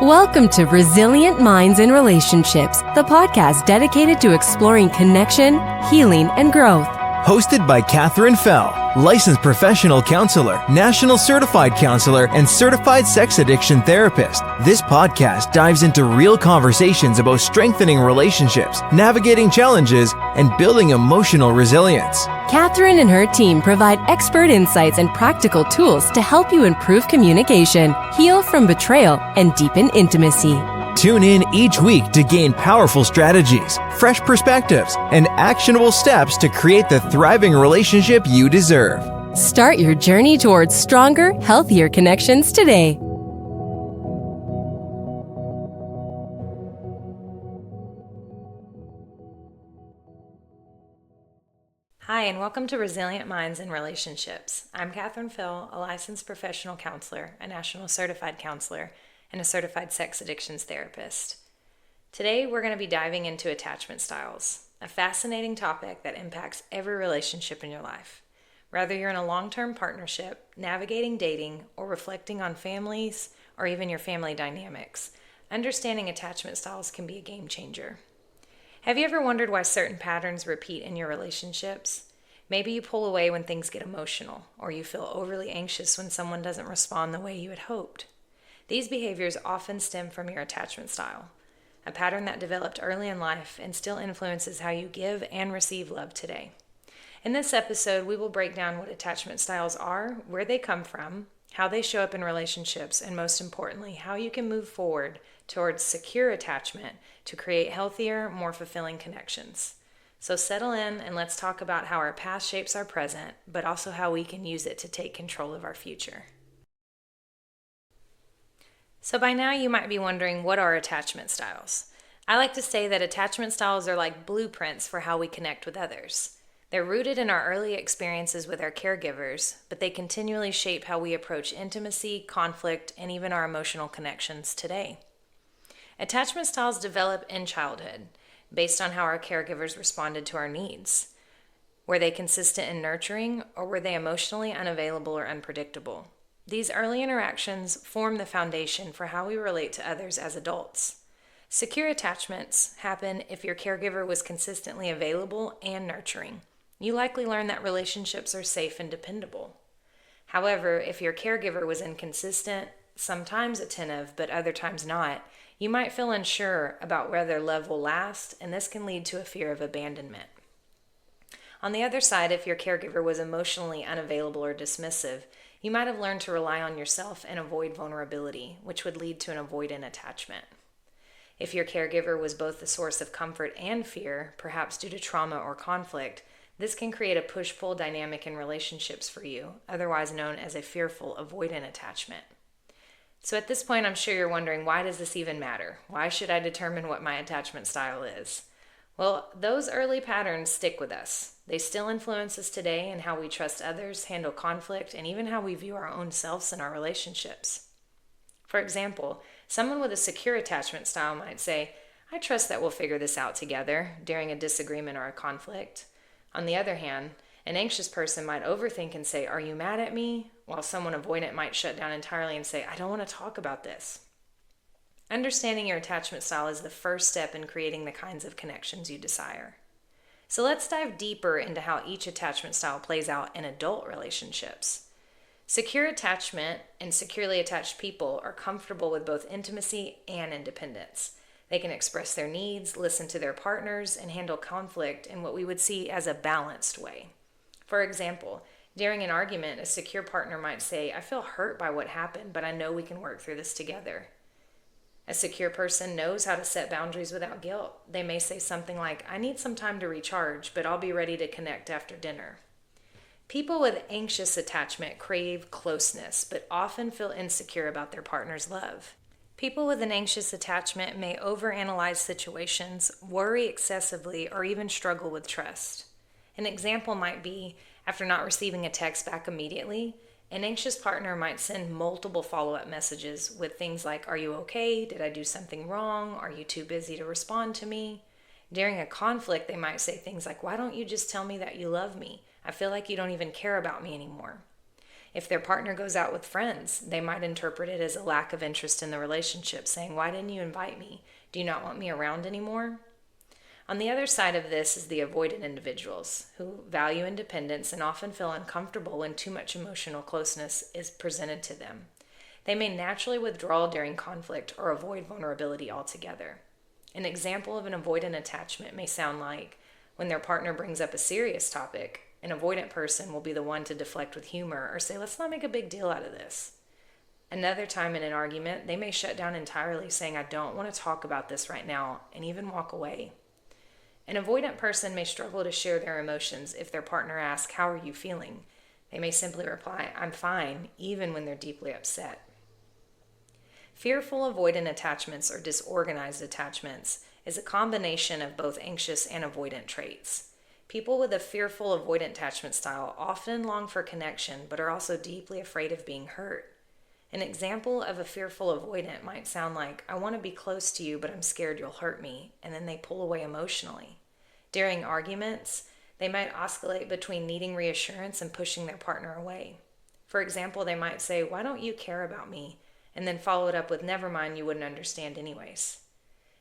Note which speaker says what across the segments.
Speaker 1: Welcome to Resilient Minds in Relationships, the podcast dedicated to exploring connection, healing, and growth.
Speaker 2: Hosted by Catherine Fell, licensed professional counselor, national certified counselor, and certified sex addiction therapist. This podcast dives into real conversations about strengthening relationships, navigating challenges, and building emotional resilience.
Speaker 1: Catherine and her team provide expert insights and practical tools to help you improve communication, heal from betrayal, and deepen intimacy.
Speaker 2: Tune in each week to gain powerful strategies, fresh perspectives, and actionable steps to create the thriving relationship you deserve.
Speaker 1: Start your journey towards stronger, healthier connections today.
Speaker 3: Hi, and welcome to Resilient Minds in Relationships. I'm Catherine Phil, a licensed professional counselor, a national certified counselor, and a certified sex addictions therapist. Today, we're going to be diving into attachment styles, a fascinating topic that impacts every relationship in your life. Whether you're in a long-term partnership, navigating dating, or reflecting on families, or even your family dynamics, understanding attachment styles can be a game changer. Have you ever wondered why certain patterns repeat in your relationships? Maybe you pull away when things get emotional, or you feel overly anxious when someone doesn't respond the way you had hoped. These behaviors often stem from your attachment style, a pattern that developed early in life and still influences how you give and receive love today. In this episode, we will break down what attachment styles are, where they come from, how they show up in relationships, and most importantly, how you can move forward towards secure attachment to create healthier, more fulfilling connections. So settle in and let's talk about how our past shapes our present, but also how we can use it to take control of our future. So by now you might be wondering, what are attachment styles? I like to say that attachment styles are like blueprints for how we connect with others. They're rooted in our early experiences with our caregivers, but they continually shape how we approach intimacy, conflict, and even our emotional connections today. Attachment styles develop in childhood based on how our caregivers responded to our needs. Were they consistent in nurturing, or were they emotionally unavailable or unpredictable? These early interactions form the foundation for how we relate to others as adults. Secure attachments happen if your caregiver was consistently available and nurturing. You likely learned that relationships are safe and dependable. However, if your caregiver was inconsistent, sometimes attentive, but other times not, you might feel unsure about whether love will last, and this can lead to a fear of abandonment. On the other side, if your caregiver was emotionally unavailable or dismissive, you might have learned to rely on yourself and avoid vulnerability, which would lead to an avoidant attachment. If your caregiver was both a source of comfort and fear, perhaps due to trauma or conflict, this can create a push-pull dynamic in relationships for you, otherwise known as a fearful avoidant attachment. So at this point, I'm sure you're wondering, why does this even matter? Why should I determine what my attachment style is? Well, those early patterns stick with us. They still influence us today in how we trust others, handle conflict, and even how we view our own selves in our relationships. For example, someone with a secure attachment style might say, "I trust that we'll figure this out together," during a disagreement or a conflict. On the other hand, an anxious person might overthink and say, "Are you mad at me?" While someone avoidant might shut down entirely and say, "I don't want to talk about this." Understanding your attachment style is the first step in creating the kinds of connections you desire. So let's dive deeper into how each attachment style plays out in adult relationships. Secure attachment and securely attached people are comfortable with both intimacy and independence. They can express their needs, listen to their partners, and handle conflict in what we would see as a balanced way. For example, during an argument, a secure partner might say, "I feel hurt by what happened, but I know we can work through this together." A secure person knows how to set boundaries without guilt. They may say something like, "I need some time to recharge, but I'll be ready to connect after dinner." People with anxious attachment crave closeness, but often feel insecure about their partner's love. People with an anxious attachment may overanalyze situations, worry excessively, or even struggle with trust. An example might be, after not receiving a text back immediately, an anxious partner might send multiple follow-up messages with things like, "Are you okay? Did I do something wrong? Are you too busy to respond to me?" During a conflict, they might say things like, "Why don't you just tell me that you love me? I feel like you don't even care about me anymore." If their partner goes out with friends, they might interpret it as a lack of interest in the relationship, saying, "Why didn't you invite me? Do you not want me around anymore?" On the other side of this is the avoidant individuals who value independence and often feel uncomfortable when too much emotional closeness is presented to them. They may naturally withdraw during conflict or avoid vulnerability altogether. An example of an avoidant attachment may sound like when their partner brings up a serious topic, an avoidant person will be the one to deflect with humor or say, "Let's not make a big deal out of this." Another time in an argument, they may shut down entirely, saying, "I don't want to talk about this right now," and even walk away. An avoidant person may struggle to share their emotions if their partner asks, "How are you feeling?" They may simply reply, "I'm fine," even when they're deeply upset. Fearful avoidant attachments or disorganized attachments is a combination of both anxious and avoidant traits. People with a fearful avoidant attachment style often long for connection but are also deeply afraid of being hurt. An example of a fearful avoidant might sound like, "I want to be close to you, but I'm scared you'll hurt me," and then they pull away emotionally. During arguments, they might oscillate between needing reassurance and pushing their partner away. For example, they might say, "Why don't you care about me?" and then follow it up with, "Never mind, you wouldn't understand anyways."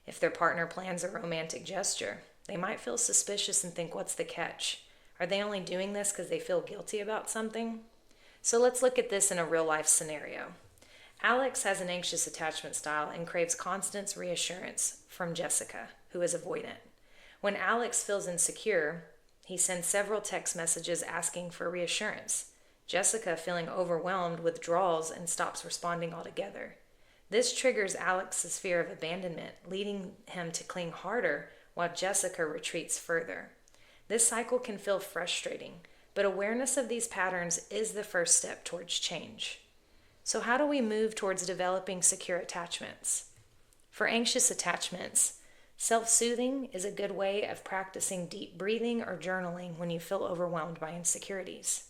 Speaker 3: If their partner plans a romantic gesture, they might feel suspicious and think, "What's the catch? Are they only doing this because they feel guilty about something?" So let's look at this in a real-life scenario. Alex has an anxious attachment style and craves constant reassurance from Jessica, who is avoidant. When Alex feels insecure, he sends several text messages asking for reassurance. Jessica, feeling overwhelmed, withdraws and stops responding altogether. This triggers Alex's fear of abandonment, leading him to cling harder while Jessica retreats further. This cycle can feel frustrating, but awareness of these patterns is the first step towards change. So how do we move towards developing secure attachments? For anxious attachments, self-soothing is a good way of practicing deep breathing or journaling when you feel overwhelmed by insecurities.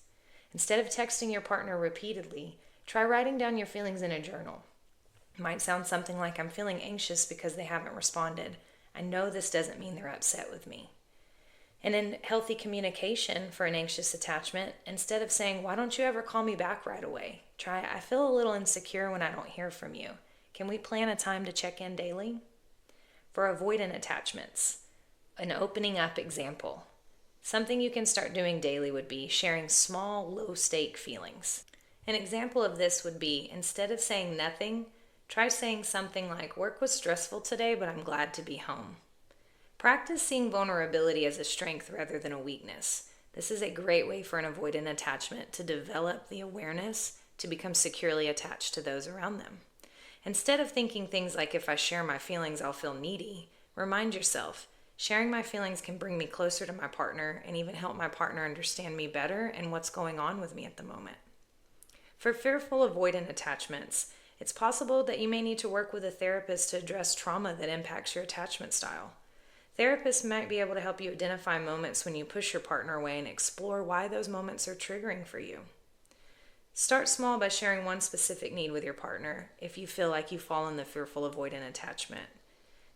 Speaker 3: Instead of texting your partner repeatedly, try writing down your feelings in a journal. It might sound something like, "I'm feeling anxious because they haven't responded. I know this doesn't mean they're upset with me." And in healthy communication for an anxious attachment, instead of saying, "Why don't you ever call me back right away?" try, "I feel a little insecure when I don't hear from you. Can we plan a time to check in daily?" For avoidant attachments, an opening up example. Something you can start doing daily would be sharing small, low-stake feelings. An example of this would be, instead of saying nothing, try saying something like, "Work was stressful today, but I'm glad to be home." Practice seeing vulnerability as a strength rather than a weakness. This is a great way for an avoidant attachment to develop the awareness to become securely attached to those around them. Instead of thinking things like, "If I share my feelings, I'll feel needy," remind yourself, "Sharing my feelings can bring me closer to my partner and even help my partner understand me better and what's going on with me at the moment." For fearful avoidant attachments, it's possible that you may need to work with a therapist to address trauma that impacts your attachment style. Therapists might be able to help you identify moments when you push your partner away and explore why those moments are triggering for you. Start small by sharing one specific need with your partner if you feel like you fall in the fearful avoidant attachment.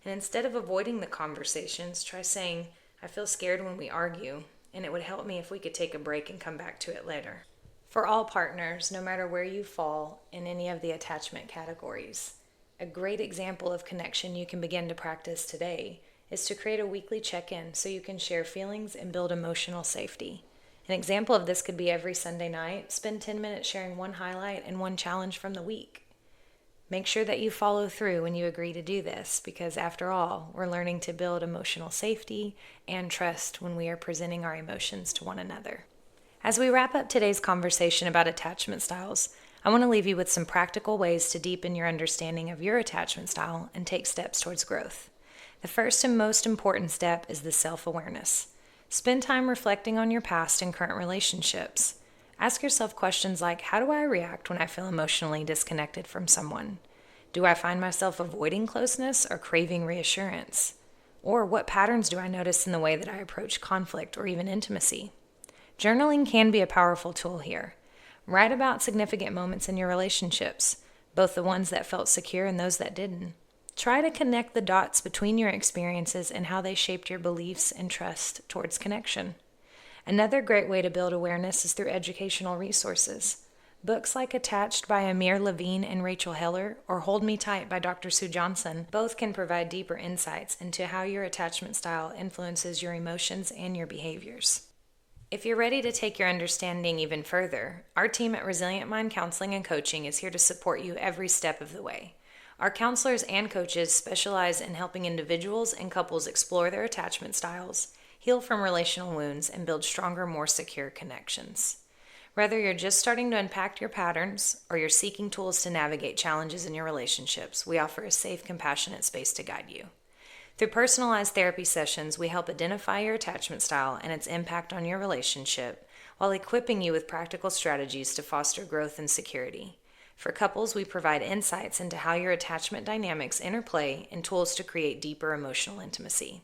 Speaker 3: And instead of avoiding the conversations, try saying, "I feel scared when we argue, and it would help me if we could take a break and come back to it later." For all partners, no matter where you fall in any of the attachment categories, a great example of connection you can begin to practice today is to create a weekly check-in so you can share feelings and build emotional safety. An example of this could be every Sunday night, spend 10 minutes sharing one highlight and one challenge from the week. Make sure that you follow through when you agree to do this, because after all, we're learning to build emotional safety and trust when we are presenting our emotions to one another. As we wrap up today's conversation about attachment styles, I want to leave you with some practical ways to deepen your understanding of your attachment style and take steps towards growth. The first and most important step is the self-awareness. Spend time reflecting on your past and current relationships. Ask yourself questions like, how do I react when I feel emotionally disconnected from someone? Do I find myself avoiding closeness or craving reassurance? Or what patterns do I notice in the way that I approach conflict or even intimacy? Journaling can be a powerful tool here. Write about significant moments in your relationships, both the ones that felt secure and those that didn't. Try to connect the dots between your experiences and how they shaped your beliefs and trust towards connection. Another great way to build awareness is through educational resources. Books like Attached by Amir Levine and Rachel Heller or Hold Me Tight by Dr. Sue Johnson both can provide deeper insights into how your attachment style influences your emotions and your behaviors. If you're ready to take your understanding even further, our team at Resilient Mind Counseling and Coaching is here to support you every step of the way. Our counselors and coaches specialize in helping individuals and couples explore their attachment styles, heal from relational wounds, and build stronger, more secure connections. Whether you're just starting to unpack your patterns or you're seeking tools to navigate challenges in your relationships, we offer a safe, compassionate space to guide you. Through personalized therapy sessions, we help identify your attachment style and its impact on your relationship while equipping you with practical strategies to foster growth and security. For couples, we provide insights into how your attachment dynamics interplay and tools to create deeper emotional intimacy.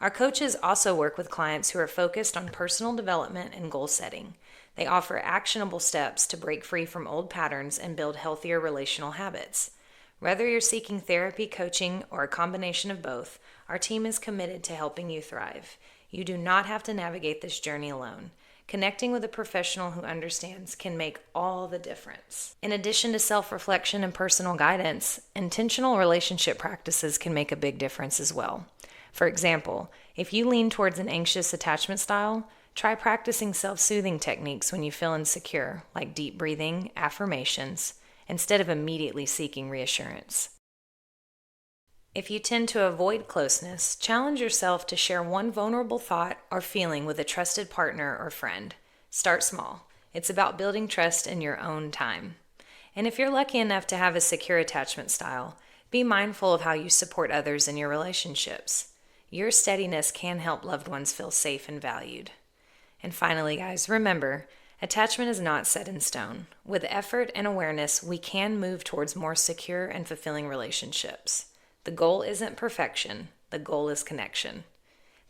Speaker 3: Our coaches also work with clients who are focused on personal development and goal setting. They offer actionable steps to break free from old patterns and build healthier relational habits. Whether you're seeking therapy, coaching, or a combination of both, our team is committed to helping you thrive. You do not have to navigate this journey alone. Connecting with a professional who understands can make all the difference. In addition to self-reflection and personal guidance, intentional relationship practices can make a big difference as well. For example, if you lean towards an anxious attachment style, try practicing self-soothing techniques when you feel insecure, like deep breathing, affirmations, instead of immediately seeking reassurance. If you tend to avoid closeness, challenge yourself to share one vulnerable thought or feeling with a trusted partner or friend. Start small. It's about building trust in your own time. And if you're lucky enough to have a secure attachment style, be mindful of how you support others in your relationships. Your steadiness can help loved ones feel safe and valued. And finally, guys, remember, attachment is not set in stone. With effort and awareness, we can move towards more secure and fulfilling relationships. The goal isn't perfection. The goal is connection.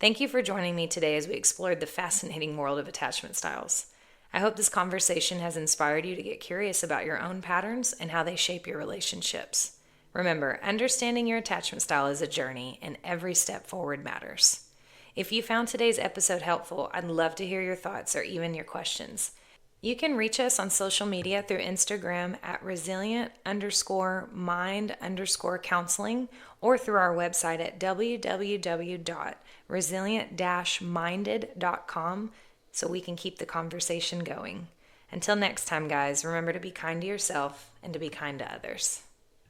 Speaker 3: Thank you for joining me today as we explored the fascinating world of attachment styles. I hope this conversation has inspired you to get curious about your own patterns and how they shape your relationships. Remember, understanding your attachment style is a journey, and every step forward matters. If you found today's episode helpful, I'd love to hear your thoughts or even your questions. You can reach us on social media through Instagram at resilient_mind_counseling or through our website at www.resilient-minded.com so we can keep the conversation going. Until next time, guys, remember to be kind to yourself and to be kind to others.